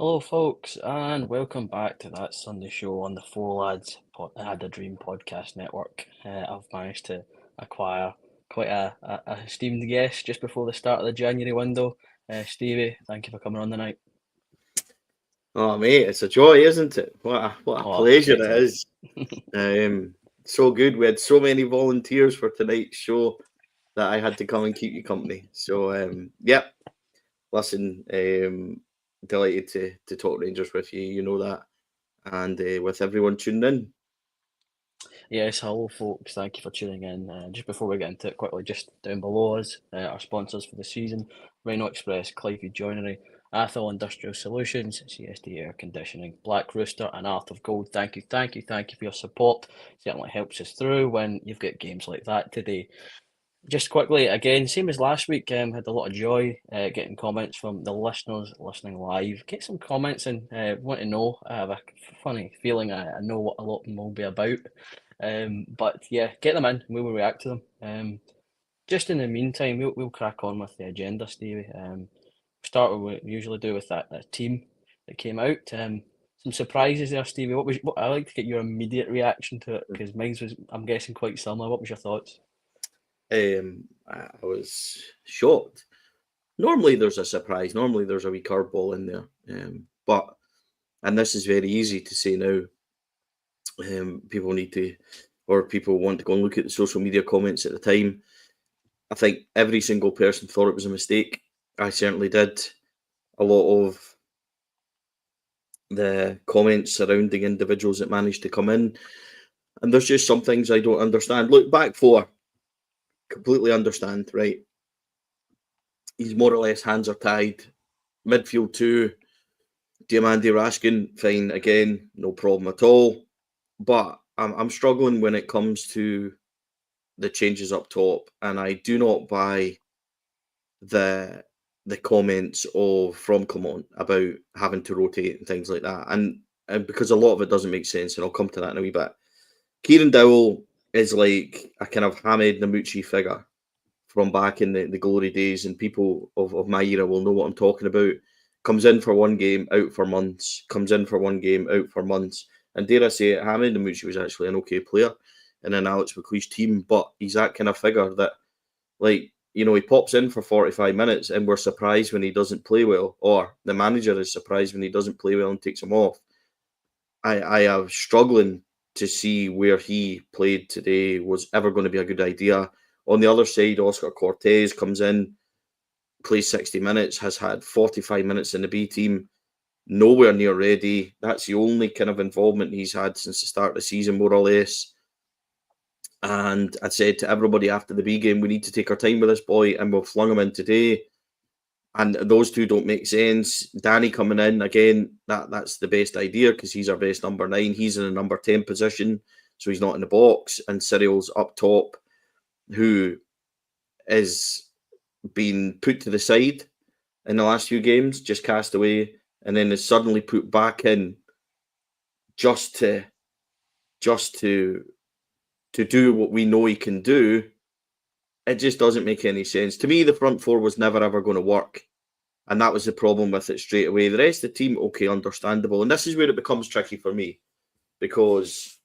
Hello, folks, and welcome back to that Sunday show on the Four Lads I Had a Dream podcast network. I've managed to acquire quite a esteemed guest just before the start of the January window. Stevie, thank you for coming on tonight. Oh, mate, it's a joy, isn't it? What a Oh, pleasure great it to have is. So good. We had so many volunteers for tonight's show that I had to come and keep you company. So, yeah, listen, delighted to talk Rangers with you. You know that, and with everyone tuning in. Yes, hello folks, thank you for tuning in. Just before we get into it quickly, just down below us, our sponsors for the season, Rhino Express, Clyffe Joinery, Athol Industrial Solutions, CSD Air Conditioning, Black Rooster and Art of Gold. Thank you for your support. Certainly helps us through when you've got games like that today. Just quickly, again, same as last week, had a lot of joy getting comments from the listeners listening live. Get some comments and want to know. I have a funny feeling I know what a lot of them will be about. But yeah, get them in. We will react to them. Just in the meantime, we'll crack on with the agenda, Stevie. Start with what we usually do with that team that came out. Some surprises there, Stevie. What I like to get your immediate reaction to it because mine was, I'm guessing, quite similar. What was your thoughts? I was shocked. Normally, there's a surprise. Normally, there's a wee curveball in there. And this is very easy to say now. People need to, or people want to go and look at the social media comments at the time. I think every single person thought it was a mistake. I certainly did. A lot of the comments surrounding individuals that managed to come in, and there's just some things I don't understand. Look, back four, completely understand, right? He's more or less hands are tied. Midfield two, Diamandi Raskin, fine again, no problem at all. But I'm struggling when it comes to the changes up top, and I do not buy the the comments of from Clement about having to rotate and things like that, and because a lot of it doesn't make sense, and I'll come to that in a wee bit. Kieran Dowell is like a kind of Hamid Namucci figure from back in the glory days, and people of my era will know what I'm talking about. Comes in for one game, out for months. Comes in for one game, out for months. And dare I say it, Hamid Namucci was actually an okay player in an Alex McLeish's team, but he's that kind of figure that, like, he pops in for 45 minutes and we're surprised when he doesn't play well, or the manager is surprised when he doesn't play well and takes him off. I am struggling to see where he played today was ever going to be a good idea. On the other side, Oscar Cortez comes in, plays 60 minutes, has had 45 minutes in the B team, nowhere near ready. That's the only kind of involvement he's had since the start of the season, more or less. And I said to everybody after the B game, we need to take our time with this boy, and we've flung him in today. And those two don't make sense. Danny coming in again, that's the best idea because he's our best number 9. He's in a number 10 position, so he's not in the box. And Cyril's up top, who is being put to the side in the last few games, just cast away, and then is suddenly put back in just to just to do what we know he can do. It just doesn't make any sense. To me, the front four was never ever going to work. And that was the problem with it straight away. The rest of the team, okay, understandable. And this is where it becomes tricky for me because,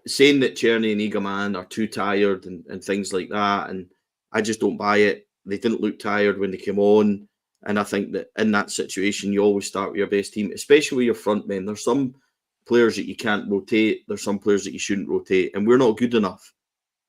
saying that Czerny and Eagleman are too tired and things like that, and I just don't buy it. They didn't look tired when they came on. And I think that in that situation, you always start with your best team, especially with your front men. There's some players that you can't rotate. There's some players that you shouldn't rotate. And we're not good enough.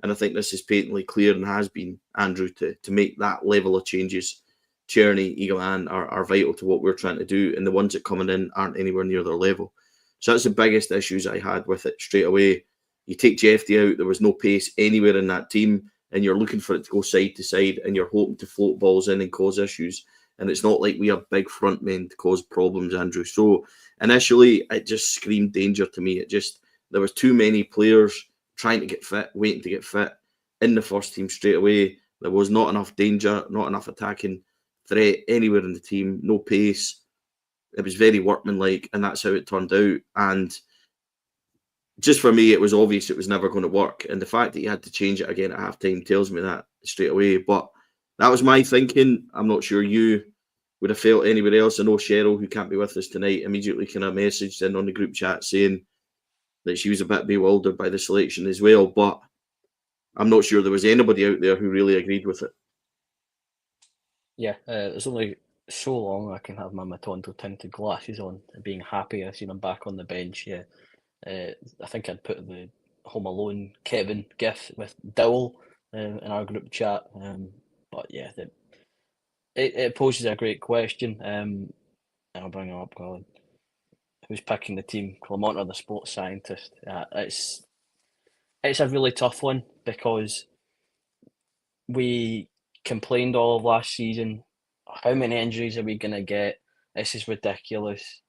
And I think this is patently clear and has been, Andrew, to make that level of changes. Czerny, Eagleman are vital to what we're trying to do. And the ones that coming in aren't anywhere near their level. So that's the biggest issues I had with it straight away. You take Jeffy out, there was no pace anywhere in that team, and you're looking for it to go side to side, and you're hoping to float balls in and cause issues. And it's not like we have big front men to cause problems, Andrew. So initially, it just screamed danger to me. There was too many players trying to get fit, waiting to get fit in the first team straight away. There was not enough danger, not enough attacking threat anywhere in the team, no pace. It was very workmanlike, and that's how it turned out. And just for me, it was obvious it was never going to work. And the fact that you had to change it again at halftime tells me that straight away. But that was my thinking. I'm not sure you would have felt anywhere else. I know Cheryl, who can't be with us tonight, immediately kind of messaged in on the group chat saying that she was a bit bewildered by the selection as well, but I'm not sure there was anybody out there who really agreed with it. Yeah, there's only so long I can have my Matondo tinted glasses on and being happy I seen him back on the bench. Yeah, I think I'd put the Home Alone Kevin gif with Dowell in our group chat. But yeah, it poses a great question. And I'll bring it up, Colin. Who's picking the team? Clement or the sports scientist? It's a really tough one because we complained all of last season. How many injuries are we going to get? This is ridiculous.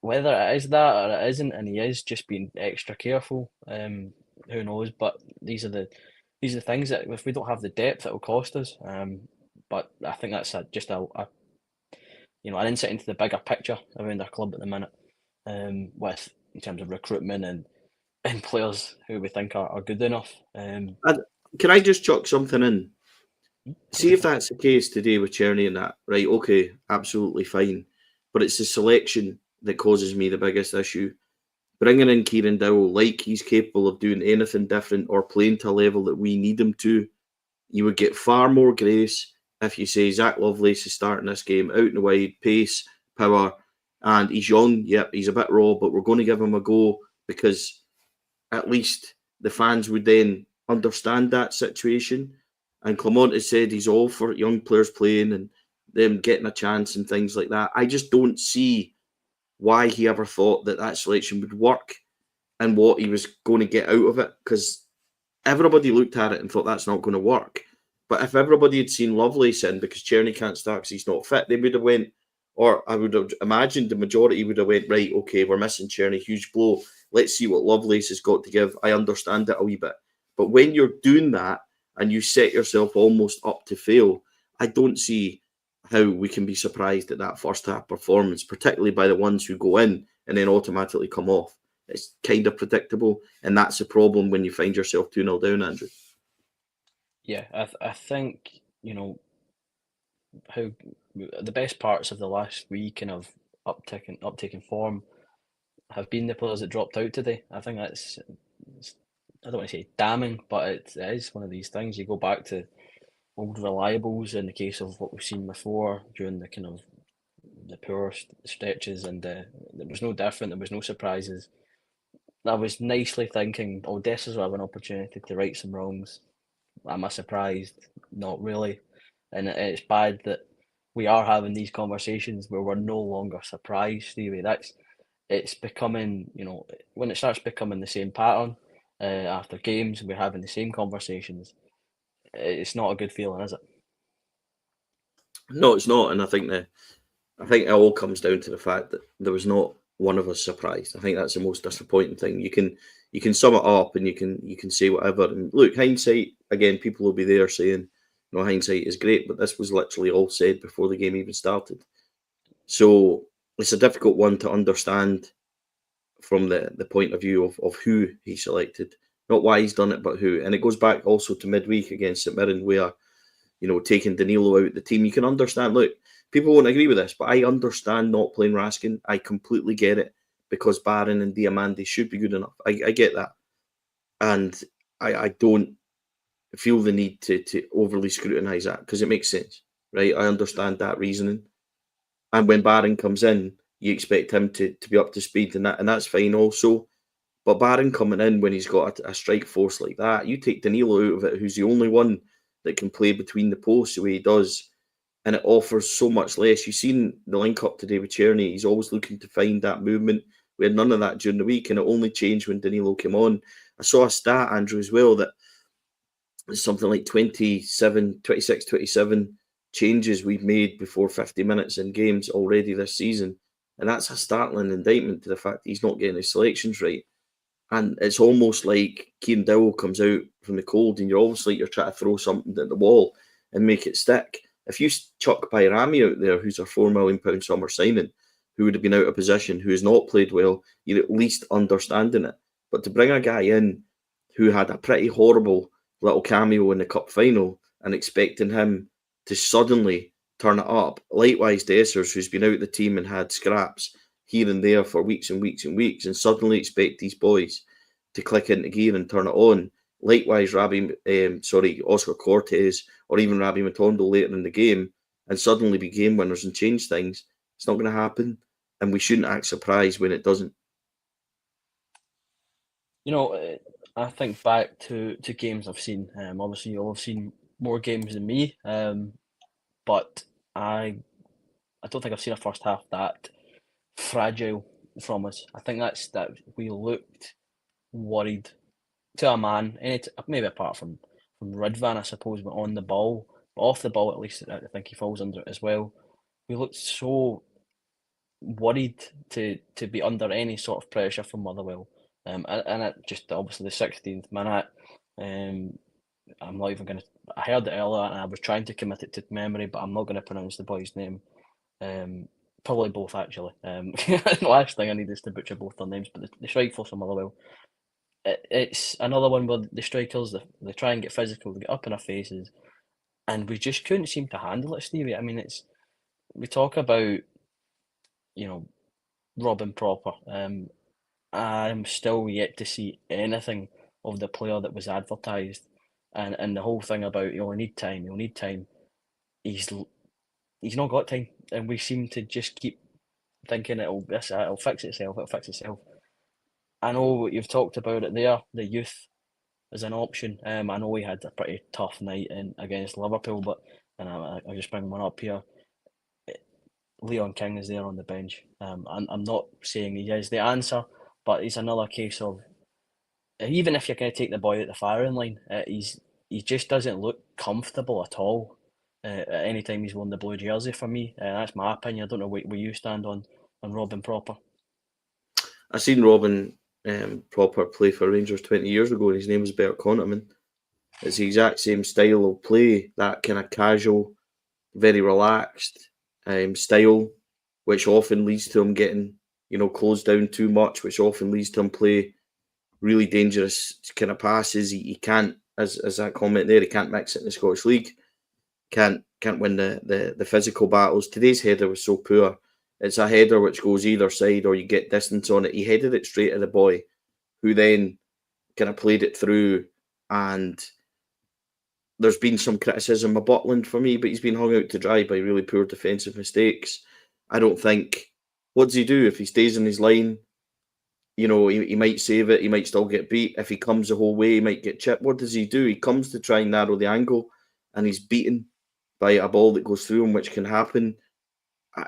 Whether it is that or it isn't, and he is just being extra careful, who knows? But these are things that if we don't have the depth, it will cost us. But I think that's just a an insight into the bigger picture around our club at the minute, with in terms of recruitment and players who we think are good enough. Can I just chuck something in? See if that's the case today with Cherny and that, right? Okay, absolutely fine. But it's the selection that causes me the biggest issue. Bringing in Kieran Dowell, like he's capable of doing anything different or playing to a level that we need him to, you would get far more grace if you say Zach Lovelace is starting this game out in the wide, pace, power, and he's young. Yep, he's a bit raw, but we're going to give him a go because at least the fans would then understand that situation. And Clement has said he's all for young players playing and them getting a chance and things like that. I just don't see why he ever thought that selection would work and what he was going to get out of it, because everybody looked at it and thought that's not going to work. But if everybody had seen Lovelace in because Cherny can't start because he's not fit, they would have went, or I would have imagined the majority would have went, right, okay, we're missing Cherny, huge blow. Let's see what Lovelace has got to give. I understand it a wee bit. But when you're doing that and you set yourself almost up to fail, I don't see how we can be surprised at that first half performance, particularly by the ones who go in and then automatically come off. It's kind of predictable, and that's a problem when you find yourself 2-0 down, Andrew. Yeah, I think, how the best parts of the last week and of uptaking form have been the players that dropped out today. I think I don't want to say damning, but it is one of these things. You go back to old reliables in the case of what we've seen before during the kind of the poor stretches, and there was no different. There was no surprises. I was nicely thinking, Odessa's will have an opportunity to right some wrongs. Am I surprised? Not really. And it's bad that we are having these conversations where we're no longer surprised, Stevie. It's becoming, when it starts becoming the same pattern after games, we're having the same conversations. It's not a good feeling, is it? No, it's not, and I think it all comes down to the fact that there was not one of us surprised. I think that's the most disappointing thing. You can sum it up and you can say whatever. And look, hindsight, again, people will be there saying, hindsight is great, but this was literally all said before the game even started. So it's a difficult one to understand from the point of view of who he selected, not why he's done it, but who. And it goes back also to midweek against St Mirren, where, taking Danilo out the team. You can understand, look, people won't agree with this, but I understand not playing Raskin. I completely get it, because Barron and Diamandi should be good enough. I get that. And I don't feel the need to overly scrutinise that, because it makes sense, right? I understand that reasoning. And when Barron comes in, you expect him to be up to speed, and that's fine also. But Barron coming in when he's got a strike force like that, you take Danilo out of it, who's the only one that can play between the posts the way he does, and it offers so much less. You've seen the link up today with Cherny. He's always looking to find that movement. We had none of that during the week, and it only changed when Danilo came on. I saw a stat, Andrew, as well, that it's something like 26, 27 changes we've made before 50 minutes in games already this season. And that's a startling indictment to the fact that he's not getting his selections right. And it's almost like Kieran Dowell comes out from the cold and you're almost like you're trying to throw something at the wall and make it stick. If you chuck Bayrami out there, who's a £4 million summer signing, who would have been out of position, who has not played well, you're at least understanding it. But to bring a guy in who had a pretty horrible little cameo in the cup final and expecting him to suddenly turn it up. Likewise, Dessers, who's been out of the team and had scraps here and there for weeks and weeks and weeks, and suddenly expect these boys to click into gear and turn it on. Likewise, Oscar Cortez, or even Rabbi Matondo later in the game, and suddenly be game winners and change things. It's not going to happen, and we shouldn't act surprised when it doesn't. You know, I think back to games I've seen. Obviously, you'll have seen more games than me, but I don't think I've seen a first half that fragile from us. I think that we looked worried to a man. Maybe apart from Ridvan, I suppose, but on the ball, but off the ball at least, I think he falls under it as well. We looked so worried to be under any sort of pressure from Motherwell. And it just obviously the 16th minute, I'm not even going to. I heard it earlier and I was trying to commit it to memory, but I'm not going to pronounce the boy's name. Probably both actually. The last thing I need is to butcher both their names, but the strike force from Motherwell. It's another one where the strikers they try and get physical, they get up in our faces, and we just couldn't seem to handle it, Stevie. I mean, we talk about robbing proper. I'm still yet to see anything of the player that was advertised, and the whole thing about you'll need time, you'll need time. He's he's not got time, and we seem to just keep thinking it'll fix itself, it'll fix itself. I know you've talked about it there, the youth as an option. I know he had a pretty tough night against Liverpool, but and I just bring one up here. Leon King is there on the bench. I'm not saying he is the answer, but it's another case of even if you're going to take the boy at the firing line, he just doesn't look comfortable at all. At any time he's worn the blue jersey for me, that's my opinion. I don't know where you stand on Robin Proper. I seen Robin Proper play for Rangers 20 years ago, and his name was Bert Conterman. It's the exact same style of play, that kind of casual, very relaxed style, which often leads to him getting, closed down too much, which often leads to him play really dangerous kind of passes. He can't, as that comment there, he can't mix it in the Scottish League. Can't win the physical battles. Today's header was so poor. It's a header which goes either side, or you get distance on it. He headed it straight at the boy, who then kind of played it through. And there's been some criticism of Butland for me, but he's been hung out to dry by really poor defensive mistakes. I don't think. What does he do if he stays in his line? He might save it. He might still get beat. If he comes the whole way, he might get chipped. What does he do? He comes to try and narrow the angle, and he's beaten by a ball that goes through him, which can happen.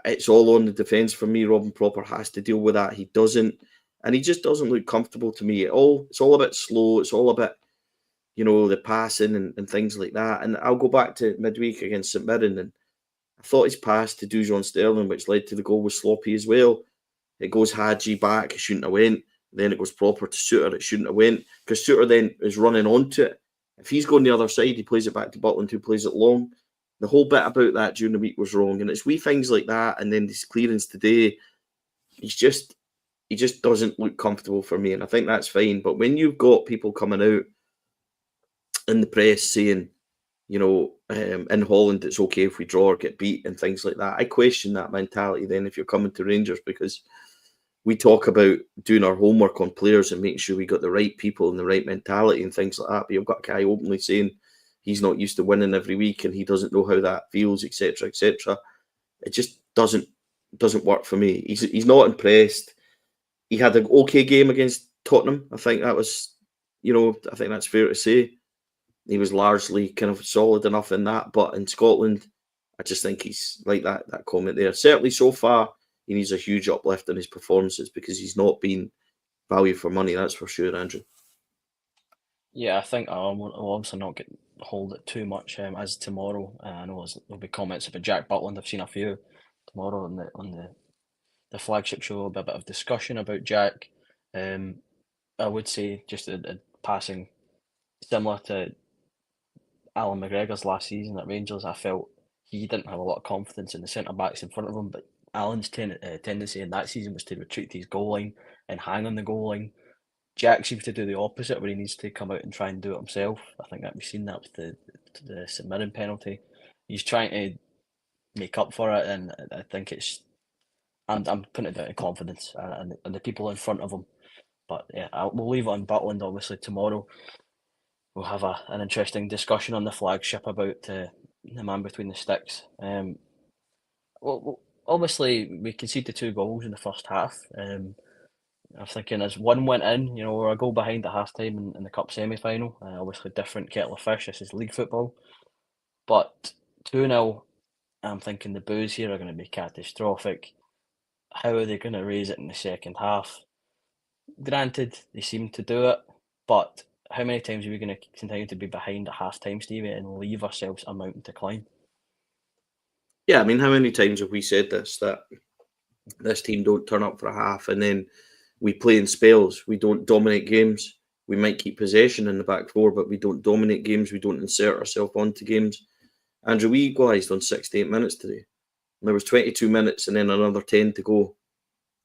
It's all on the defence for me. Robin Proper has to deal with that. He doesn't, and he just doesn't look comfortable to me at all. It's all a bit slow. It's all a bit, the passing and things like that. And I'll go back to midweek against St Mirren, and I thought his pass to Dujon Sterling, which led to the goal, was sloppy as well. It goes Hadji back, it shouldn't have went. Then it goes Proper to Suter, it shouldn't have went. Because Suter then is running onto it. If he's going the other side, he plays it back to Butland, who plays it long. The whole bit about that during the week was wrong. And it's wee things like that. And then this clearance today, he just doesn't look comfortable for me. And I think that's fine. But when you've got people coming out in the press saying, in Holland, it's okay if we draw or get beat and things like that, I question that mentality then if you're coming to Rangers, because we talk about doing our homework on players and making sure we got the right people and the right mentality and things like that. But you've got a guy openly saying he's not used to winning every week and he doesn't know how that feels, etc., etc. It just doesn't work for me. He's not impressed. He had an okay game against Tottenham. I think that was, I think that's fair to say. He was largely kind of solid enough in that. But in Scotland, I just think he's like that comment there. Certainly so far, he needs a huge uplift in his performances because he's not been value for money, that's for sure, Andrew. Yeah, I think I'll obviously not hold it too much as tomorrow. I know there'll be comments about Jack Butland. I've seen a few tomorrow on the flagship show. There'll be a bit of discussion about Jack. I would say just a passing similar to Alan McGregor's last season at Rangers. I felt he didn't have a lot of confidence in the centre backs in front of him, but Alan's tendency in that season was to retreat to his goal line and hang on the goal line. Jack seems to do the opposite, where he needs to come out and try and do it himself. I think that we've seen that with the St Mirren penalty. He's trying to make up for it, and I think I'm putting it down to confidence and the people in front of him. But yeah, we'll leave it on Butland. Obviously tomorrow we'll have an interesting discussion on the flagship about the man between the sticks. Obviously we conceded 2 goals in the first half. I'm thinking as one went in, we're a goal behind at half time in the cup semi final. Obviously different kettle of fish. This is league football, but 2-0. I'm thinking the boos here are going to be catastrophic. How are they going to raise it in the second half? Granted, they seem to do it, but how many times are we going to continue to be behind at half time, Stevie, and leave ourselves a mountain to climb? Yeah, I mean, how many times have we said this, that this team don't turn up for a half and then we play in spells? We don't dominate games. We might keep possession in the back four, but we don't dominate games. We don't insert ourselves onto games. Andrew, we equalised on 68 minutes today. There was 22 minutes and then another 10 to go.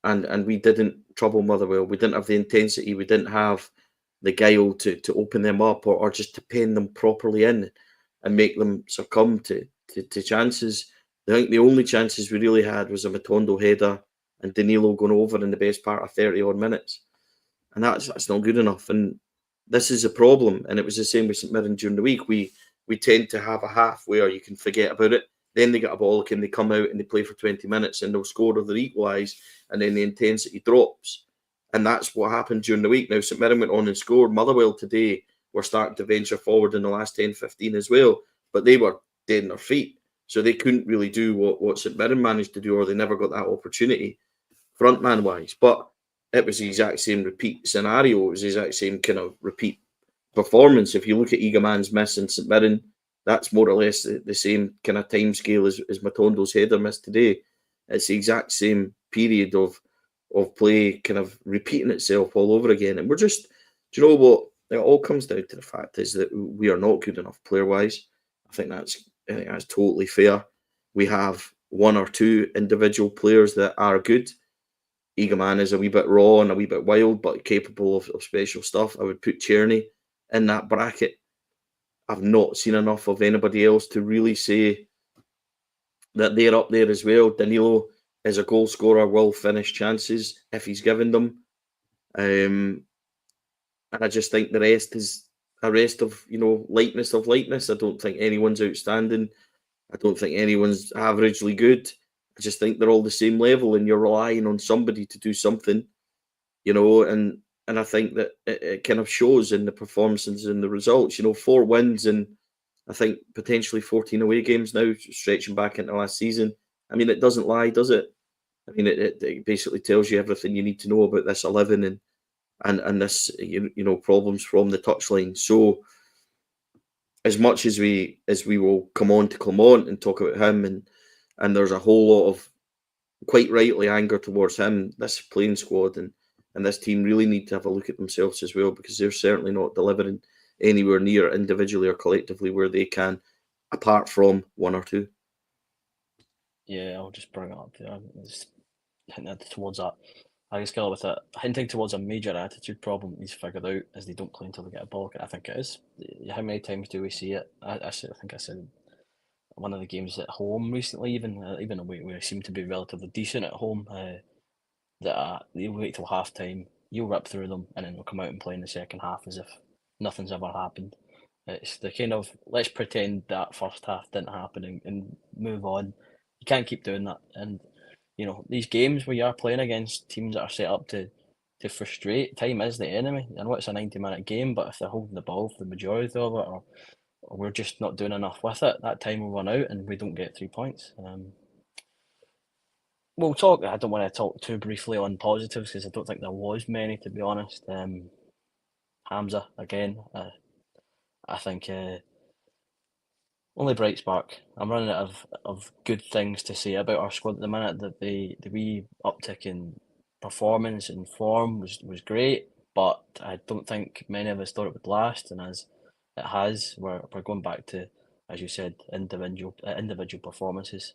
And we didn't trouble Motherwell. We didn't have the intensity. We didn't have the guile to open them up or just to pen them properly in and make them succumb to chances. I think the only chances we really had was a Matondo header and Danilo going over in the best part of 30 odd minutes. And that's not good enough. And this is a problem. And it was the same with St Mirren during the week. We tend to have a half where you can forget about it. Then they get a ball, and they come out and they play for 20 minutes and they'll score or they'll equalise, and then the intensity drops. And that's what happened during the week. Now, St Mirren went on and scored. Motherwell today were starting to venture forward in the last 10, 15 as well, but they were dead on their feet. So they couldn't really do what St Mirren managed to do, or they never got that opportunity, frontman-wise. But it was the exact same repeat scenario. It was the exact same kind of repeat performance. If you look at Eagleman's miss in St Mirren, that's more or less the same kind of time scale as Matondo's header miss today. It's the exact same period of play kind of repeating itself all over again. And we're just, do you know what? It all comes down to the fact is that we are not good enough player-wise. I think that's totally fair. We have one or two individual players that are good. Eagleman is a wee bit raw and a wee bit wild, but capable of special stuff. I would put Tierney in that bracket. I've not seen enough of anybody else to really say that they're up there as well. Danilo is a goal scorer, will finish chances if he's given them. And I just think the rest is a rest of, lightness of lightness. I don't think anyone's outstanding. I don't think anyone's averagely good. I just think they're all the same level, and you're relying on somebody to do something, and I think that it kind of shows in the performances and the results. 4 wins and I think potentially 14 away games now, stretching back into last season. I mean, it doesn't lie, does it? I mean, it basically tells you everything you need to know about this 11 and this, problems from the touchline. So, as much as we will come on to Clement and talk about him, and there's a whole lot of quite rightly anger towards him, this playing squad and this team really need to have a look at themselves as well, because they're certainly not delivering anywhere near individually or collectively where they can, apart from one or two. Yeah, I'll just bring it up. Hinting towards that. I guess with it, hinting towards a major attitude problem he's figured out is they don't play until they get a ball. I think it is. How many times do we see it? I think I said one of the games at home recently, even though we seem to be relatively decent at home, that they'll wait till half time, you'll rip through them, and then they'll come out and play in the second half as if nothing's ever happened. It's the kind of let's pretend that first half didn't happen and move on. You can't keep doing that. And these games where you are playing against teams that are set up to frustrate, time is the enemy. I know it's a 90-minute game, but if they're holding the ball for the majority of it, or we're just not doing enough with it, that time will run out and we don't get 3 points. We'll talk. I don't want to talk too briefly on positives because I don't think there was many, to be honest. Hamza again. I think only bright spark. I'm running out of good things to say about our squad at the minute. That the wee uptick in performance and form was great, but I don't think many of us thought it would last. And as it has, we're going back to, as you said, individual performances.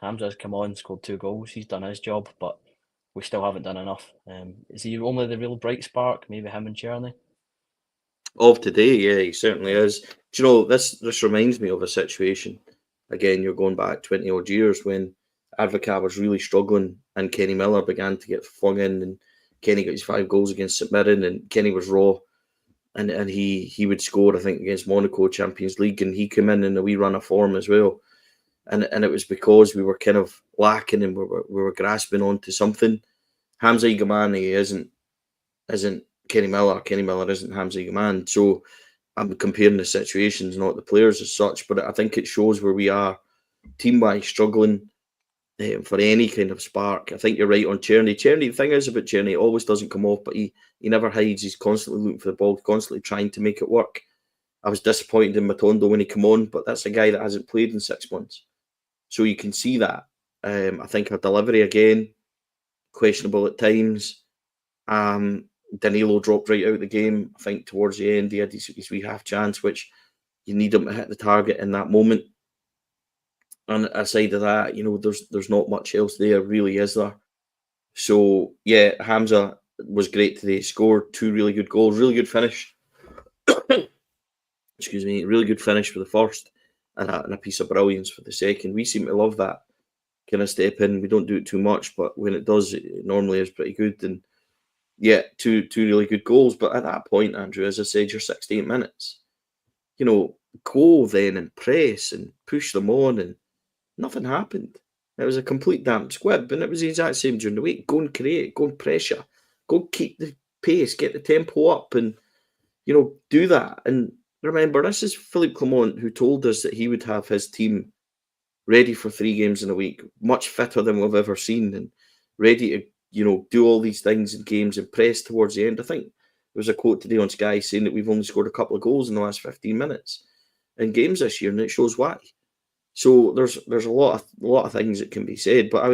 Hamza's come on, scored 2 goals. He's done his job, but we still haven't done enough. Is he only the real bright spark? Maybe him and Tierney? Of today, yeah, he certainly is. Do you know, this reminds me of a situation. Again, you're going back 20 odd years when Advocat was really struggling and Kenny Miller began to get flung in, and Kenny got his 5 goals against St Mirren, and Kenny was raw, and he would score, I think, against Monaco Champions League, and he came in a wee run of form as well. And it was because we were kind of lacking and we were grasping onto something. Hamza Igamani isn't Kenny Miller. Kenny Miller isn't Hamza Igamani. So I'm comparing the situations, not the players as such. But I think it shows where we are team-wise, struggling for any kind of spark. I think you're right on Czerny. Czerny, the thing is about Czerny, it always doesn't come off, but he never hides. He's constantly looking for the ball, constantly trying to make it work. I was disappointed in Matondo when he came on, but that's a guy that hasn't played in 6 months. So you can see that. I think our delivery, again, questionable at times. Danilo dropped right out of the game. I think towards the end, he had his wee half chance, which you need him to hit the target in that moment. And aside of that, there's not much else there, really, is there? So, yeah, Hamza was great today. Scored 2 really good goals, really good finish. Excuse me, really good finish for the first, and a piece of brilliance for the second. We seem to love that kind of step in. We don't do it too much, but when it does, it normally is pretty good. And yeah, two really good goals. But at that point, Andrew, as I said, you're 68 minutes. Go then and press and push them on, and nothing happened. It was a complete damn squib, and it was the exact same during the week. Go and create, go and pressure, go keep the pace, get the tempo up, and do that. And remember, this is Philippe Clement, who told us that he would have his team ready for 3 games in a week, much fitter than we've ever seen, and ready to, do all these things in games and press towards the end. I think there was a quote today on Sky saying that we've only scored a couple of goals in the last 15 minutes in games this year, and it shows why. So there's a lot of things that can be said, but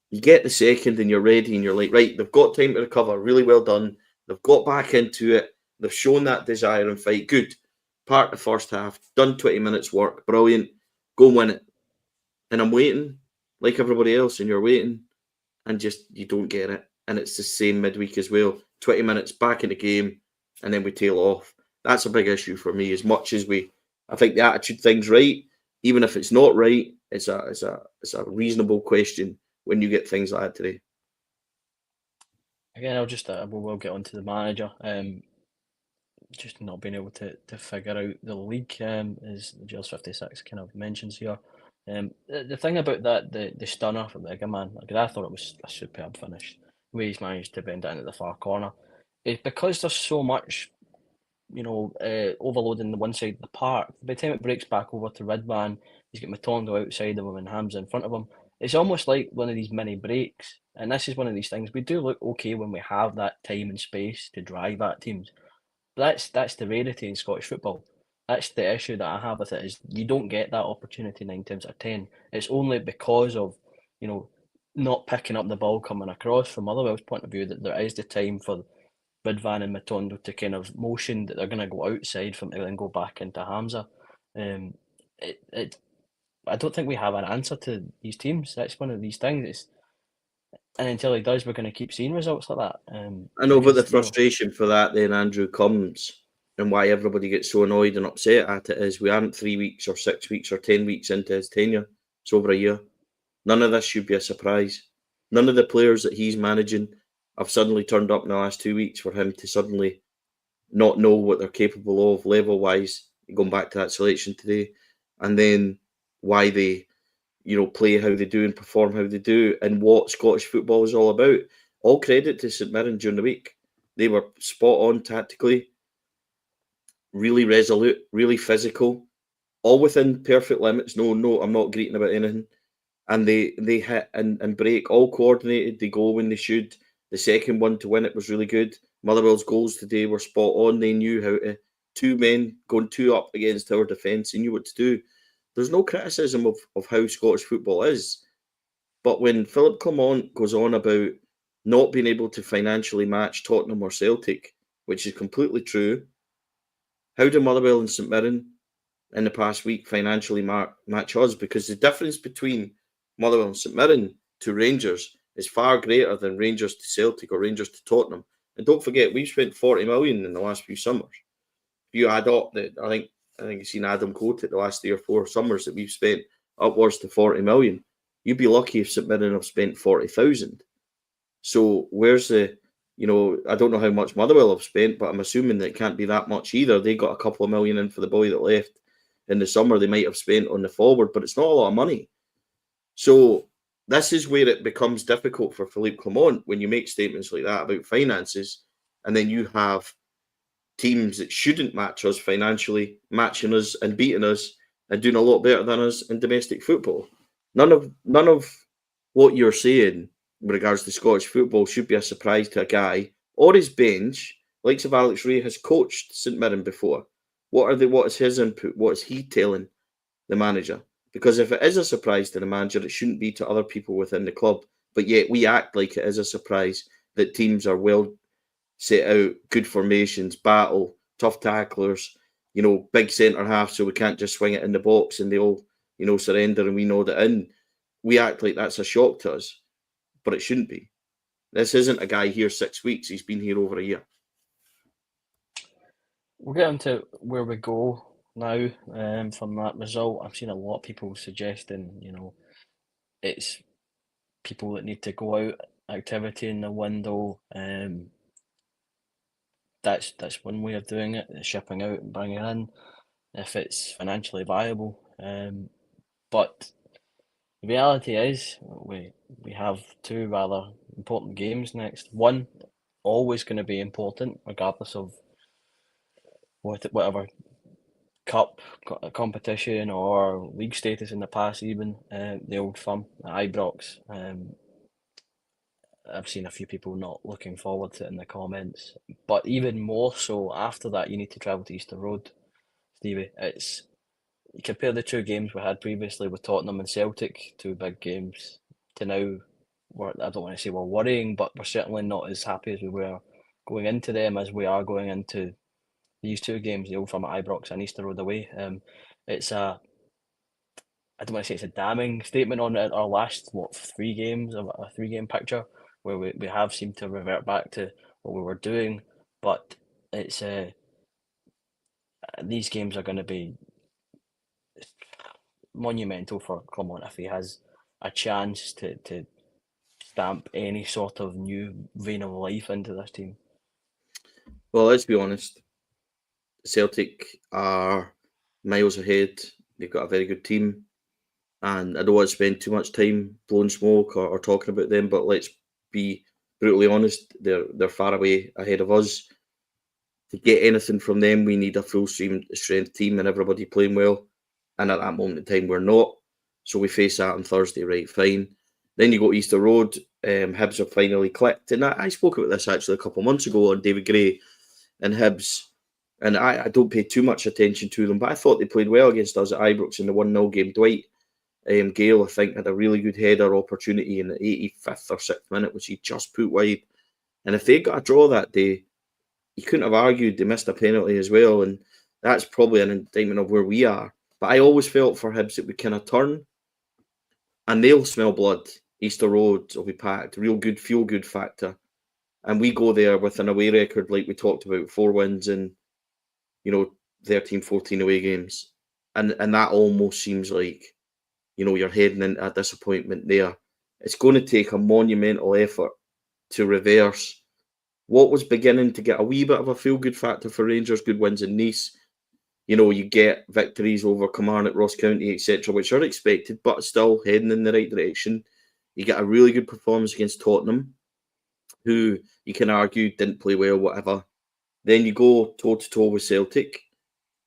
you get the second and you're ready and you're like, right, they've got time to recover, really well done. They've got back into it. They've shown that desire and fight. Good. Part the first half, done 20 minutes work, brilliant. Go and win it. And I'm waiting, like everybody else, and you're waiting, and just you don't get it. And it's the same midweek as well. 20 minutes back in the game, and then we tail off. That's a big issue for me. As much as I think the attitude thing's right. Even if it's not right, it's a reasonable question when you get things like that today. Again, we'll get onto the manager. Just not being able to figure out the league, as Jails56 kind of mentions here. The thing about that, the stunner from the Egerman, I thought it was a superb finish. The way he's managed to bend it into the far corner. It's because there's so much, overloading the one side of the park. By the time it breaks back over to Ridvan, he's got Matondo outside of him and Hamza in front of him. It's almost like one of these mini breaks. And this is one of these things. We do look okay when we have that time and space to drive at teams. But that's the rarity in Scottish football. That's the issue that I have with it, is you don't get that opportunity 9 times out of 10. It's only because of, not picking up the ball coming across from Motherwell's point of view that there is the time for Ridvan and Matondo to kind of motion that they're going to go outside from to then go back into Hamza. I don't think we have an answer to these teams. That's one of these things. And until he does, we're going to keep seeing results like that. I know, but the frustration for that then, Andrew, comes, and why everybody gets so annoyed and upset at it is we aren't 3 weeks or 6 weeks or 10 weeks into his tenure. It's over a year. None of this should be a surprise. None of the players that he's managing have suddenly turned up in the last 2 weeks for him to suddenly not know what they're capable of level-wise, going back to that selection today, and then why they play how they do and perform how they do, and what Scottish football is all about. All credit to St Mirren during the week. They were spot on tactically, really resolute, really physical, all within perfect limits. No, I'm not greeting about anything. And they hit and break, all coordinated. They go when they should. The second one to win it was really good. Motherwell's goals today were spot on. They knew how to, 2 men going 2 up against our defence. They knew what to do. There's no criticism of how Scottish football is. But when Philippe Clement goes on about not being able to financially match Tottenham or Celtic, which is completely true, how do Motherwell and St Mirren in the past week financially match us? Because the difference between Motherwell and St Mirren to Rangers is far greater than Rangers to Celtic or Rangers to Tottenham. And don't forget, we've spent 40 million in the last few summers. If you add up, I think I think you've seen Adam quote it the last 3 or 4 summers that we've spent upwards to 40 million. You'd be lucky if St Mirren have spent 40,000. So where's the, I don't know how much Motherwell have spent, but I'm assuming that it can't be that much either. They got a couple of million in for the boy that left in the summer. They might have spent on the forward, but it's not a lot of money. So this is where it becomes difficult for Philippe Clement when you make statements like that about finances, and then you have teams that shouldn't match us financially matching us and beating us and doing a lot better than us in domestic football. None of what you're saying with regards to Scottish football should be a surprise to a guy or his bench. Likes of Alex Rae has coached St Mirren before. What is his input? What is he telling the manager? Because if it is a surprise to the manager, it shouldn't be to other people within the club. But yet we act like it is a surprise that teams are well set out, good formations, battle, tough tacklers, big centre half, so we can't just swing it in the box and they all, surrender and we nod it in. We act like that's a shock to us, but it shouldn't be. This isn't a guy here 6 weeks. He's been here over a year. We'll get into where we go now from that result. I've seen a lot of people suggesting, it's people that need to go out, activity in the window. That's one way of doing it, shipping out and bringing in if it's financially viable. But the reality is we have two rather important games next. One, always going to be important, regardless of whatever cup competition or league status in the past. Even the Old Firm at Ibrox. I've seen a few people not looking forward to it in the comments, but even more so after that, you need to travel to Easter Road, Stevie. You compare the two games we had previously with Tottenham and Celtic, two big games, to now. I don't want to say we're worrying, but we're certainly not as happy as we were going into them as we are going into these two games, the Old Firm at Ibrox and Easter Road away. It's I don't want to say it's a damning statement on our last 3 games of a 3 game picture where we have seemed to revert back to what we were doing, but it's these games are going to be monumental for Clement if he has a chance to stamp any sort of new vein of life into this team. Well, let's be honest. Celtic are miles ahead. They've got a very good team. And I don't want to spend too much time blowing smoke or talking about them, but let's be brutally honest. They're far away ahead of us. To get anything from them, we need a full strength team and everybody playing well. And at that moment in time, we're not. So we face that on Thursday, right? Fine. Then you go to Easter Road. Hibs have finally clicked. And I spoke about this actually a couple of months ago on David Gray and Hibs. And I don't pay too much attention to them, but I thought they played well against us at Ibrox in the 1-0 game. Dwight Gale, I think, had a really good header opportunity in the 85th or 6th minute, which he just put wide. And if they got a draw that day, you couldn't have argued they missed a penalty as well. And that's probably an indictment of where we are. But I always felt for Hibs that we kind of turn and they'll smell blood. Easter Road will be packed, real good, feel good factor. And we go there with an away record like we talked about, 4 wins and 13, 14 away games. And that almost seems like, you're heading into a disappointment there. It's going to take a monumental effort to reverse what was beginning to get a wee bit of a feel-good factor for Rangers, good wins in Nice. You get victories over Kilmarnock, Ross County, etc., which are expected, but still heading in the right direction. You get a really good performance against Tottenham, who you can argue didn't play well, whatever. Then you go toe-to-toe with Celtic,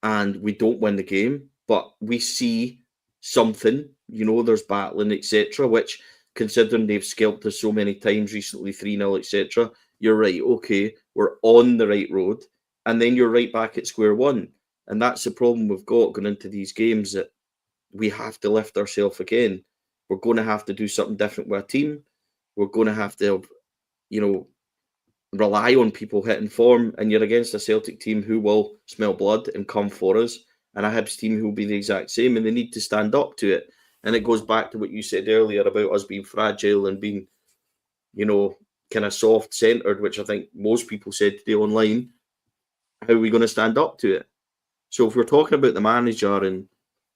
and we don't win the game, but we see something, there's battling, etc., which, considering they've scalped us so many times recently, 3-0, etc., you're right, okay, we're on the right road, and then you're right back at square one. And that's the problem we've got going into these games, that we have to lift ourselves again. We're going to have to do something different with a team. We're going to have to, rely on people hitting form, and you're against a Celtic team who will smell blood and come for us, and a Hibs team who will be the exact same, and they need to stand up to it. And it goes back to what you said earlier about us being fragile and being, kind of soft-centred, which I think most people said today online. How are we going to stand up to it? So if we're talking about the manager and,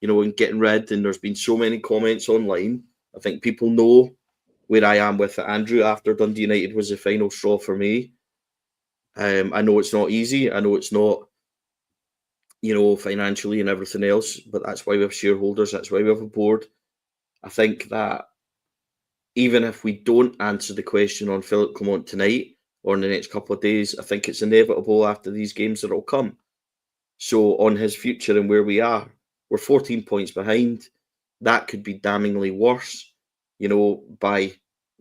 and getting rid, and there's been so many comments online, I think people know where I am with it, Andrew, after Dundee United was the final straw for me. I know it's not easy. I know it's not, financially and everything else, but that's why we have shareholders. That's why we have a board. I think that even if we don't answer the question on Philip Clement tonight or in the next couple of days, I think it's inevitable after these games that will come. So on his future and where we are, we're 14 points behind. That could be damningly worse, by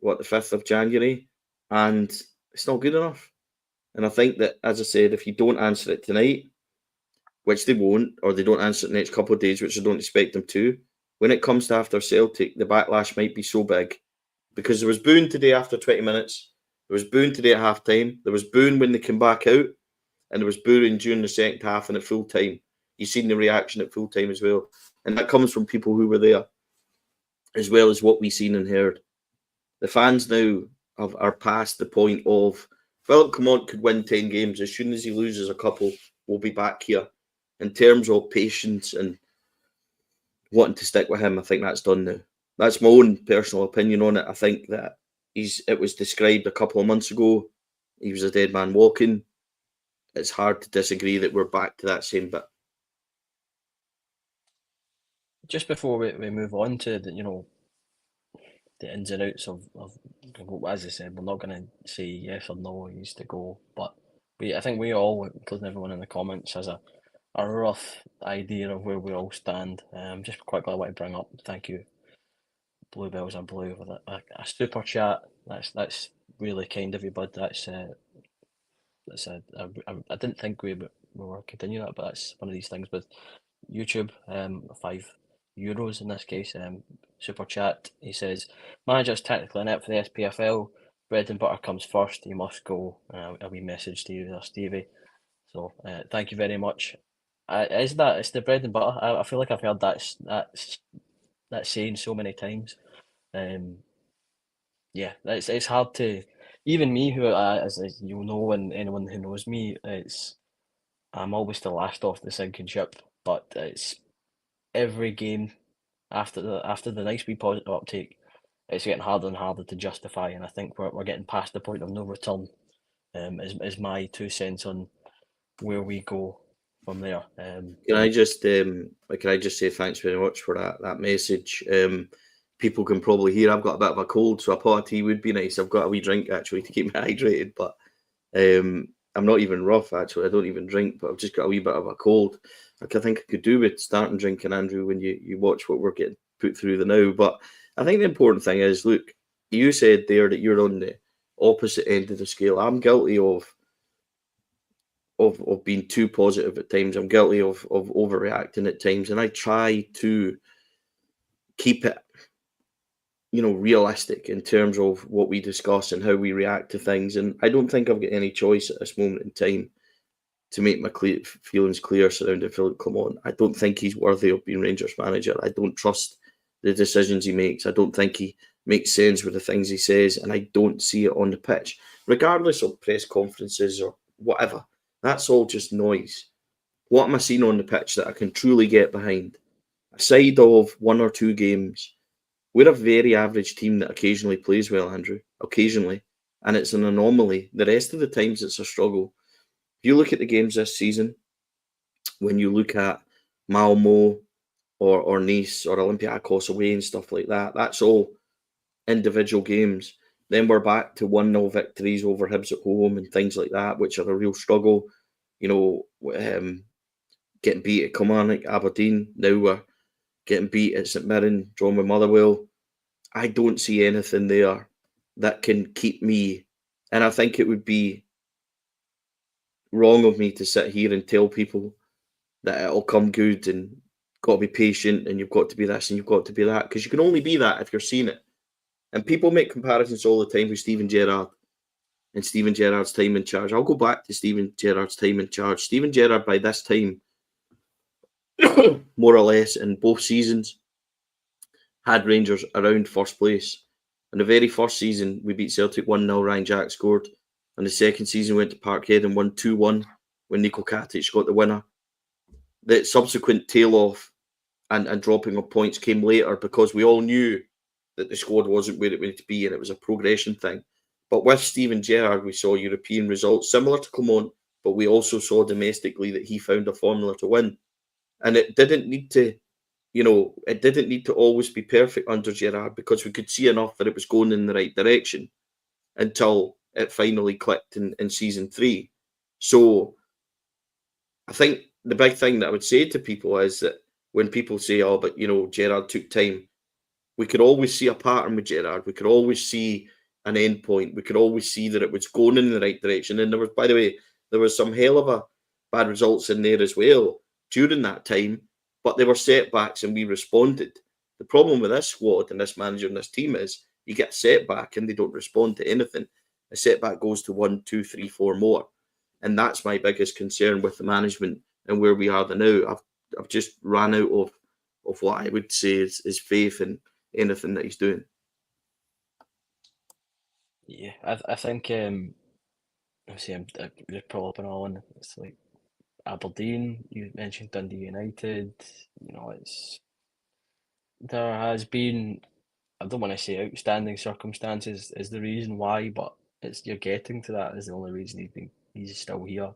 the 5th of January. And it's not good enough. And I think that, as I said, if you don't answer it tonight, which they won't, or they don't answer it the next couple of days, which I don't expect them to, when it comes to after Celtic, the backlash might be so big. Because there was booing today after 20 minutes, there was booing today at half time, there was booing when they came back out, and there was booing during the second half and at full time. You've seen the reaction at full time as well. And that comes from people who were there, as well as what we've seen and heard. The fans now are past the point of Philip Clement could win 10 games. As soon as he loses a couple, we'll be back here. In terms of patience and wanting to stick with him, I think that's done now. That's my own personal opinion on it. I think that it was described a couple of months ago. He was a dead man walking. It's hard to disagree that we're back to that same bit. Just before we move on to the ins and outs of as I said, we're not going to say yes or no he's to go, but I think we all, including everyone in the comments, has a rough idea of where we all stand. Just quickly, I want to bring up, thank you, Bluebells are blue, with a super chat. That's really kind of you, bud. I didn't think we were continuing that, but that's one of these things with YouTube. €5 in this case. Super chat. He says, "Manager's technically inept for the SPFL. Bread and butter comes first. He must go." A wee message to you there, Stevie. So thank you very much. It's the bread and butter? I feel like I've heard that saying so many times. Yeah, it's hard to, even me, who as you'll know, and anyone who knows me, I'm always the last off the sinking ship. But it's every game after the nice wee positive uptake, it's getting harder and harder to justify, and I think we're getting past the point of no return. Is my 2 cents on where we go from there. Can I just say thanks very much for that message? People can probably hear I've got a bit of a cold, so a pot of tea would be nice. I've got a wee drink actually to keep me hydrated, but I'm not even rough actually. I don't even drink, but I've just got a wee bit of a cold. I think I could do with starting drinking, Andrew, when you watch what we're getting put through the now. But I think the important thing is, look, you said there that you're on the opposite end of the scale. I'm guilty of being too positive at times. I'm guilty of overreacting at times, and I try to keep it, realistic in terms of what we discuss and how we react to things. And I don't think I've got any choice at this moment in time to make my feelings clear surrounding Philip Clement. I don't think he's worthy of being Rangers manager. I don't trust the decisions he makes. I don't think he makes sense with the things he says, and I don't see it on the pitch, regardless of press conferences or whatever. That's all just noise. What am I seeing on the pitch that I can truly get behind? Aside of one or two games, we're a very average team that occasionally plays well, Andrew. Occasionally. And it's an anomaly. The rest of the times it's a struggle. If you look at the games this season, when you look at Malmo or Nice or Olympiacos away and stuff like that, that's all individual games. Then we're back to 1-0 victories over Hibs at home and things like that, which are a real struggle. Getting beat at Kilmarnock, Aberdeen. Now we're getting beat at St Mirren, drawn with Motherwell. I don't see anything there that can keep me. And I think it would be wrong of me to sit here and tell people that it'll come good and got to be patient and you've got to be this and you've got to be that, because you can only be that if you're seeing it. And people make comparisons all the time with Steven Gerrard and Steven Gerrard's time in charge. I'll go back to Steven Gerrard's time in charge. Steven Gerrard, by this time, more or less in both seasons, had Rangers around first place. In the very first season, we beat Celtic 1-0, Ryan Jack scored. And the second season, went to Parkhead and won 2-1 when Niko Katic got the winner. the subsequent tail off and dropping of points came later because we all knew that the squad wasn't where it needed to be and it was a progression thing. But with Steven Gerrard, we saw European results similar to Clement, but we also saw domestically that he found a formula to win. And it didn't need to, it didn't need to always be perfect under Gerrard because we could see enough that it was going in the right direction until it finally clicked in season 3. So I think the big thing that I would say to people is that when people say, oh, but Gerrard took time, we could always see a pattern with Gerrard. We could always see an end point. We could always see that it was going in the right direction. And there was, by the way, there was some hell of a bad results in there as well during that time, but they were setbacks and we responded. The problem with this squad and this manager and this team is you get a setback and they don't respond to anything. A setback goes to 1, 2, 3, 4 more. And that's my biggest concern with the management and where we are now. I've just ran out of what I would say is faith in anything that he's doing. Yeah, I think obviously I'm just pull up and all, and it's like Aberdeen. You mentioned Dundee United. There has been, I don't want to say outstanding circumstances is the reason why, but you're getting to that is the only reason he's still here.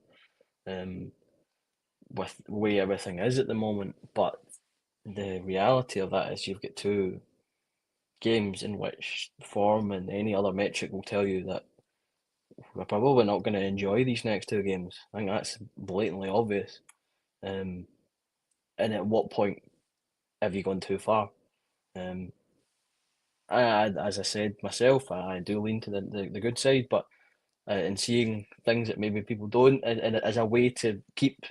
With the way everything is at the moment, but the reality of that is you've got 2 games in which form and any other metric will tell you that we're probably not going to enjoy these next 2 games. I think that's blatantly obvious. And at what point have you gone too far? As I said myself, I do lean to the good side, but and seeing things that maybe people don't, and as a way to keep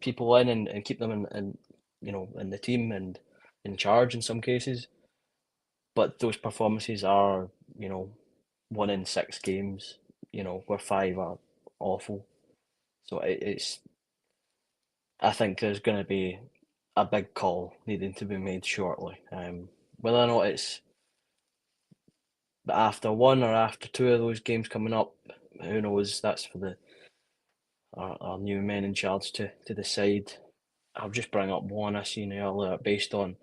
people in and keep them in the team and in charge in some cases. But those performances are 1 in 6 games, where 5 are awful. So I think there's going to be a big call needing to be made shortly. Whether or not it's after 1 or after 2 of those games coming up, who knows? That's for our new men in charge to decide. I'll just bring up one I seen earlier based on,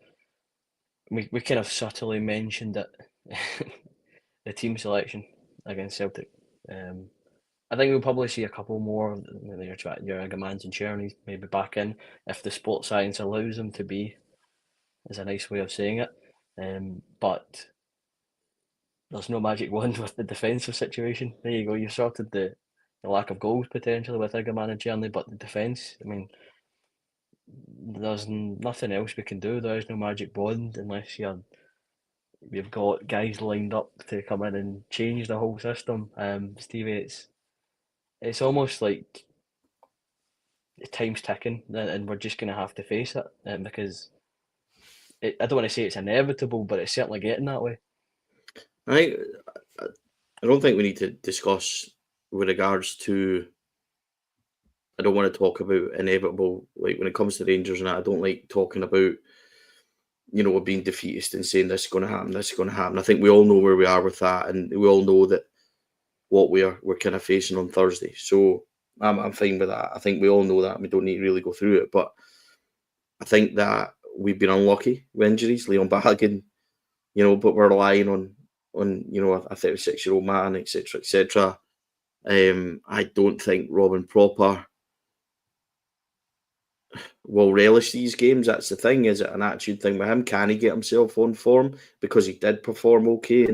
we kind of subtly mentioned it, the team selection against Celtic. I think we'll probably see a couple more. Your Agamans and Cherny maybe back in if the sports science allows them to be, is a nice way of saying it. But there's no magic wand with the defensive situation. There you go. You've sorted the lack of goals potentially with Agaman and Cherny, but the defence, I mean, there's nothing else we can do. There is no magic wand unless we've got guys lined up to come in and change the whole system. Stevie, it's almost like time's ticking, and we're just going to have to face it because I don't want to say it's inevitable, but it's certainly getting that way. I don't think we need to discuss with regards to. I don't want to talk about inevitable, like when it comes to Rangers and that, I don't like talking about, we're being defeatist and saying this is going to happen, this is going to happen. I think we all know where we are with that, and we all know that what we're kind of facing on Thursday. So I'm fine with that. I think we all know that. We don't need to really go through it, but I think that we've been unlucky with injuries, Leon Balogun, but we're relying on a 36-year-old man, etc., etc. I don't think Robin Proper will relish these games. That's the thing. Is it an attitude thing with him? Can he get himself on form? Because he did perform okay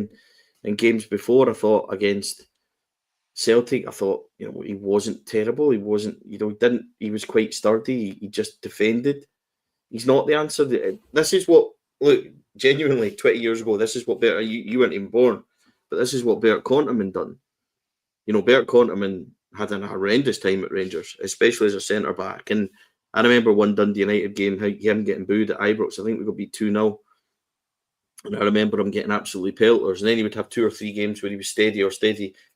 in games before. I thought against Celtic, I thought, he wasn't terrible. He wasn't, he was quite sturdy. He just defended. He's not the answer. This is what, look, genuinely, 20 years ago, this is what you weren't even born, but this is what Bert Conterman done. Bert Conterman had an horrendous time at Rangers, especially as a centre-back. And I remember one Dundee United game, him getting booed at Ibrox. I think we got beat 2-0. And I remember him getting absolutely pelters. And then he would have 2 or 3 games where he was steady,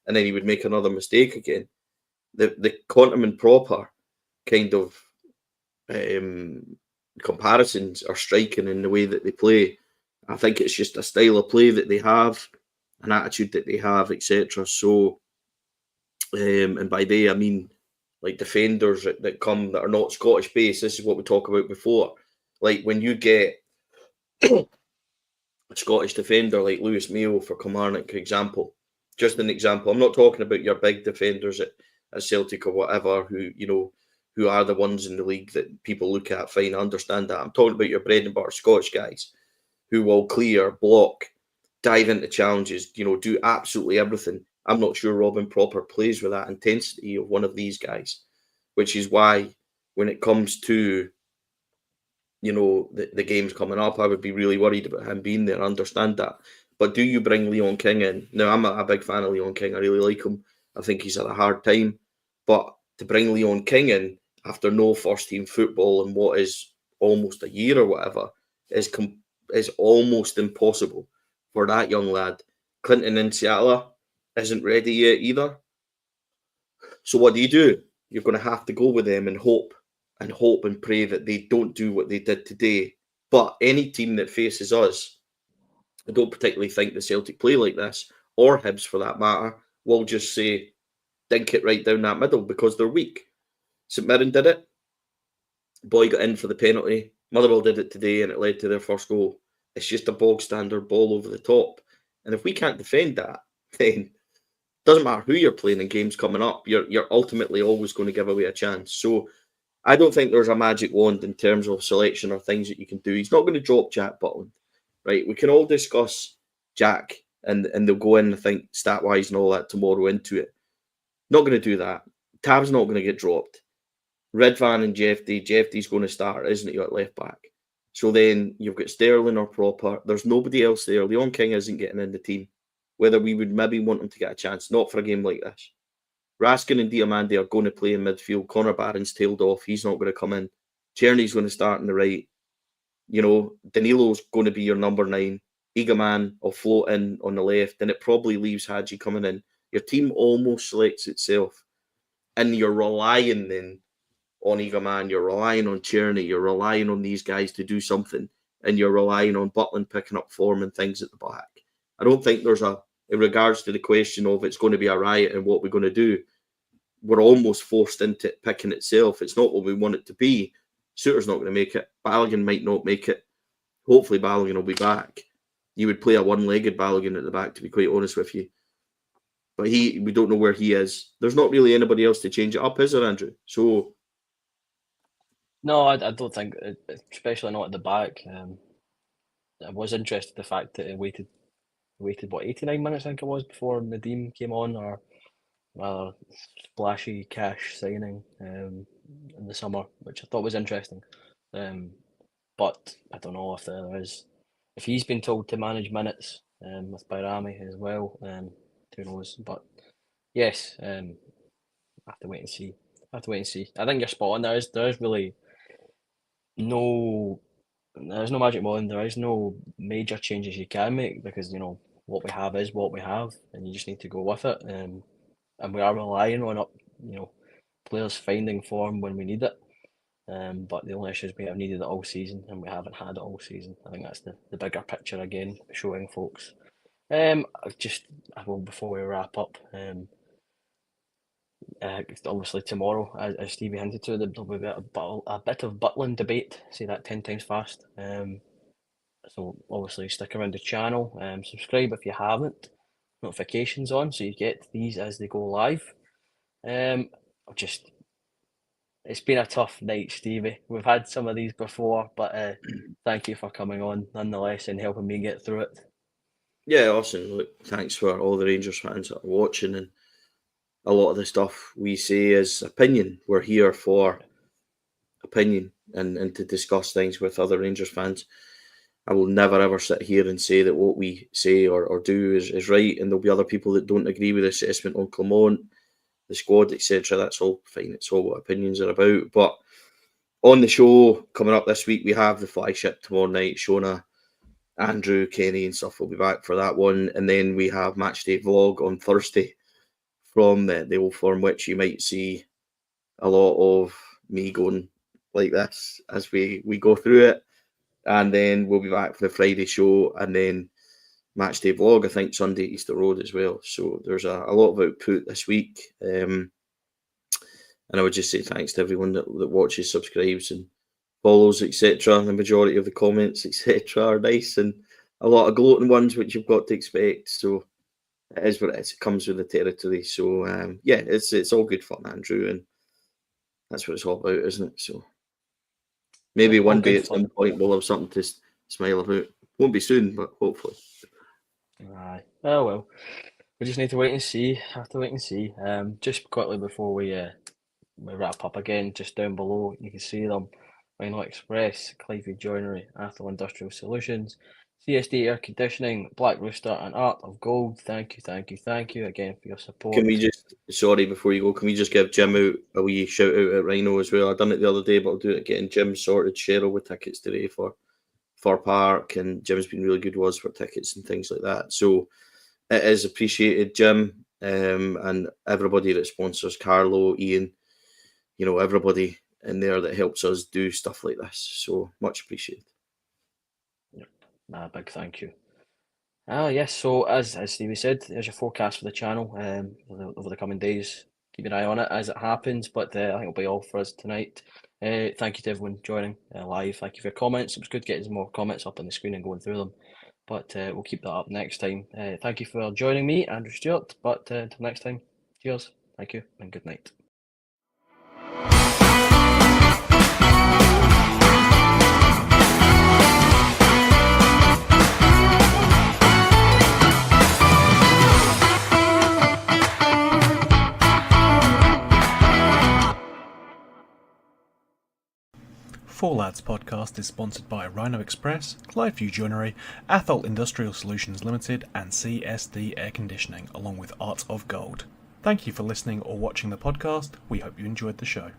and then he would make another mistake again. The Conterman Proper kind of comparisons are striking in the way that they play. I think it's just a style of play that they have, an attitude that they have, etc. So, and by they, I mean like defenders that come that are not Scottish based. This is what we talked about before. Like when you get a Scottish defender like Lewis Mayo for Kilmarnock, for example, just an example. I'm not talking about your big defenders at Celtic or whatever, who are the ones in the league that people look at. Fine, I understand that. I'm talking about your bread and butter Scottish guys who will clear, block, dive into challenges, do absolutely everything. I'm not sure Robin Proper plays with that intensity of one of these guys, which is why when it comes to, the games coming up, I would be really worried about him being there. I understand that. But do you bring Leon King in? Now, I'm a big fan of Leon King. I really like him. I think he's had a hard time. But to bring Leon King in after no first team football in what is almost a year or whatever is almost impossible for that young lad. Clinton Insiala isn't ready yet either. So what do? You're going to have to go with them and hope and pray that they don't do what they did today. But any team that faces us, I don't particularly think the Celtic play like this, or Hibs for that matter, will just say, dink it right down that middle because they're weak. St Mirren did it. Boy got in for the penalty. Motherwell did it today and it led to their first goal. It's just a bog standard ball over the top. And if we can't defend that, then it doesn't matter who you're playing in games coming up, you're ultimately always going to give away a chance. So I don't think there's a magic wand in terms of selection or things that you can do. He's not going to drop Jack Butland, right? We can all discuss Jack and they'll go in, I think, stat-wise and all that tomorrow into it. Not going to do that. Tab's not going to get dropped. Redvan and Jeffday's going to start, isn't he, at left back? So then you've got Sterling or Proper. There's nobody else there. Leon King isn't getting in the team. Whether we would maybe want him to get a chance, not for a game like this. Raskin and Diamande are going to play in midfield. Connor Barron's tailed off. He's not going to come in. Czerny's going to start on the right. Danilo's going to be your number 9. Egaman will float in on the left, and it probably leaves Hadji coming in. Your team almost selects itself, and you're relying then on Egaman, you're relying on Czerny, you're relying on these guys to do something, and you're relying on Butland picking up form and things at the back. I don't think there's in regards to the question of it's going to be a riot and what we're going to do, we're almost forced into it picking itself. It's not what we want it to be. Suter's not going to make it. Balogun might not make it. Hopefully Balogun will be back. You would play a one-legged Balogun at the back, to be quite honest with you. But we don't know where he is. There's not really anybody else to change it up, is there, Andrew? So No, I don't think, especially not at the back. I was interested in the fact that it waited what, 89 minutes I think it was before Nadeem came on, or rather splashy cash signing in the summer, which I thought was interesting. But I don't know if there is, if he's been told to manage minutes with Bayrami as well. Who knows? But yes, I have to wait and see. I think you're spot on. There is really no there's no magic wand. There is no major changes you can make because what we have is what we have, and you just need to go with it. And we are relying on players finding form when we need it. But the only issue is we have needed it all season, and we haven't had it all season. I think that's the bigger picture again, showing folks. Before we wrap up, obviously tomorrow, as Stevie hinted to, there'll be a bit of Butland debate. Say that 10 times fast. So obviously stick around the channel. Subscribe if you haven't. Notifications on so you get these as they go live. It's been a tough night, Stevie. We've had some of these before, but thank you for coming on nonetheless and helping me get through it. yeah, awesome. Look, thanks for all the Rangers fans that are watching, and a lot of the stuff we say is opinion. We're here for opinion and to discuss things with other Rangers fans. I will never ever sit here and say that what we say or do is right, and there'll be other people that don't agree with the assessment on Clermont, the squad, etc. That's all fine. It's all what opinions are about. But on the show coming up this week, we have the flagship tomorrow night. Shona, Andrew, Kenny, and stuff will be back for that one, and then we have Matchday Vlog on Thursday from the Old Firm, which you might see a lot of me going like this as we go through it. And then we'll be back for the Friday show, and then Matchday Vlog, I think Sunday, Easter Road as well. So there's a lot of output this week. And I would just say thanks to everyone that watches, subscribes, and follows, etc. The majority of the comments, etc., are nice, and a lot of gloating ones, which you've got to expect. So it is what it is. It comes with the territory. So yeah, it's all good fun, Andrew, and that's what it's all about, isn't it? So maybe All one day good at some fun. point we'll have something to smile about. Won't be soon, but hopefully. Aye. Oh well. We just need to wait and see. Have to wait and see. Just quickly before we wrap up again, just down below you can see them. Rhino Express, Clivey Joinery, Athol Industrial Solutions, CSD Air Conditioning, Black Rooster, and Art of Gold. Thank you, thank you, thank you again for your Can we support. just, sorry, before you go, can we just give Jim out a wee shout out at Rhino as well? I done it the other day, but I'll do it getting Jim sorted. Cheryl with tickets today for Park, and Jim's been really good with us for tickets and things like that. So it is appreciated, Jim, and everybody that sponsors, Carlo, Ian, everybody in there that helps us do stuff like this. So much appreciated. Yep. Big thank you. Yes, so as Stevie said, there's your forecast for the channel over the coming days. Keep an eye on it as it happens, but I think it'll be all for us tonight. Thank you to everyone joining live. Thank you for your comments. It was good getting some more comments up on the screen and going through them, but we'll keep that up next time. Thank you for joining me, Andrew Stewart, but until next time, cheers, thank you, and good night. Four Lads podcast is sponsored by Rhino Express, Clivey Joinery, Athol Industrial Solutions Limited, and CSD Air Conditioning, along with Art of Gold. Thank you for listening or watching the podcast. We hope you enjoyed the show.